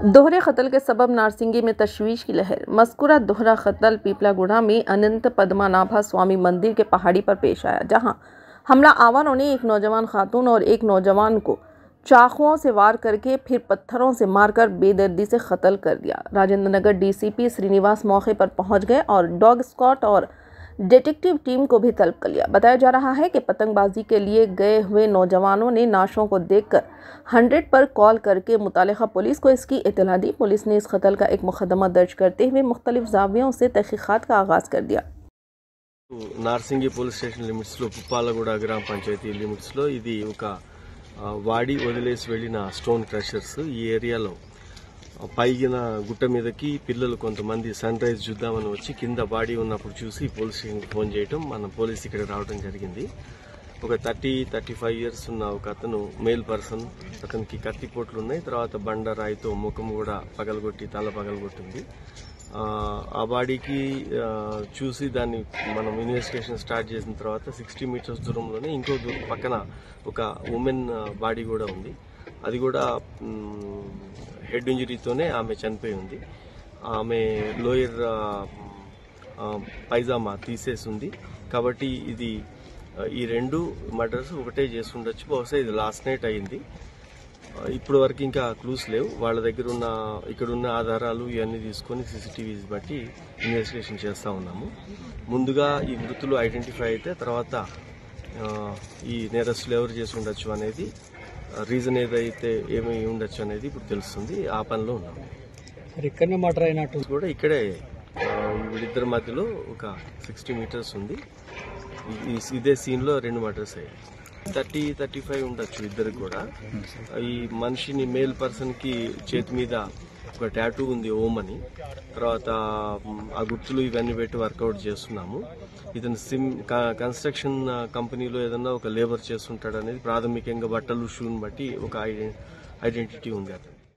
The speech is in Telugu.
दोहरे कत्ल के सबब नारसिंगी में तशवीश की लहर। मज़कूरा दोहरा कत्ल पीपलागुड़ा में अनंत पद्मनाभा स्वामी मंदिर के पहाड़ी पर पेश आया, जहां हमला आवारों ने एक नौजवान खातून और एक नौजवान को चाकुओं से वार करके फिर पत्थरों से मारकर बेदर्दी से कत्ल कर दिया। राजेंद्र नगर डीसीपी श्रीनिवास मौके पर पहुंच गए और डॉग स्क्वाड और डिटेक्टिव टीम को भी तलब कर लिया। बताया जा रहा है कि पतंगबाजी के लिए गए हुए नौजवानों ने नाशों को देखकर 100 पर कॉल करके मुतालिका पुलिस को इसकी इत्तला दी। पुलिस ने इस कत्ल का एक मुकदमा दर्ज करते हुए मुख्तलिफ जावियों से तहकीकात का आगाज कर दिया। नारसिंगी पुलिस स्टेशन लिमिट्स लो पुप्पालगूడ ग्राम पंचायती लिमिट्स लो इदी ఒక వాడి వదిలేసి వెళ్ళిన స్టోన్ క్రషర్స్ ఈ ఏరియాలో పైగిన గుట్ట మీదకి పిల్లలు కొంతమంది సన్ రైజ్ చూద్దామని వచ్చి కింద బాడీ ఉన్నప్పుడు చూసి పోలీస్ స్టేషన్కి ఫోన్ చేయడం, మన పోలీస్ ఇక్కడ రావడం జరిగింది. ఒక 30-35 ఇయర్స్ ఉన్న ఒక అతను మేల్ పర్సన్, అతనికి కత్తిపోట్లు ఉన్నాయి, తర్వాత బండరాయితో ముఖం కూడా పగలగొట్టి తల పగలగొట్టింది. ఆ బాడీకి చూసి దాన్ని మనం ఇన్వెస్టిగేషన్ స్టార్ట్ చేసిన తర్వాత 60 మీటర్స్ దూరంలోనే ఇంకో పక్కన ఒక ఉమెన్ బాడీ కూడా ఉంది. అది కూడా హెడ్ ఇంజరీతోనే ఆమె చనిపోయి ఉంది. ఆమె లోయర్ పైజామా తీసేసి ఉంది. కాబట్టి ఇది ఈ రెండు మర్డర్స్ ఒకటే చేసి ఉండొచ్చు. బహుశా ఇది లాస్ట్ నైట్ అయింది. ఇప్పటి వరకు ఇంకా క్లూస్ లేవు. వాళ్ళ దగ్గర ఉన్న ఇక్కడున్న ఆధారాలు ఇవన్నీ తీసుకొని సీసీటీవీస్ బట్టి ఇన్వెస్టిగేషన్ చేస్తా ఉన్నాము. ముందుగా ఈ మృతులు ఐడెంటిఫై అయితే తర్వాత ఈ నేరస్తులు ఎవరు చేసి ఉండొచ్చు అనేది, రీజన్ ఏదైతే ఏమి ఉండొచ్చు అనేది ఇప్పుడు తెలుస్తుంది. ఆ పనిలో ఉన్నాము. ఇక్కడనే మర్డర్ అయినట్టు కూడా ఇక్కడే వీళ్ళిద్దరి మధ్యలో ఒక 60 మీటర్స్ ఉంది. ఇదే సీన్ లో 2 మర్డర్స్ అయ్యాయి. 30-35 ఉండొచ్చు ఇద్దరికి కూడా. ఈ మనిషిని మేల్ పర్సన్ కి చేతి మీద ఒక టాటూ ఉంది, ఓం అని. తర్వాత ఆ గుర్తులు ఇవన్నీ పెట్టి వర్కౌట్ చేస్తున్నాము. ఇతను కన్స్ట్రక్షన్ కంపెనీలో ఏదన్నా ఒక లేబర్ చేస్తుంటాడు అనేది ప్రాథమికంగా బట్టలు షూని బట్టి ఒక ఐడెంటిటీ ఉంది అతను.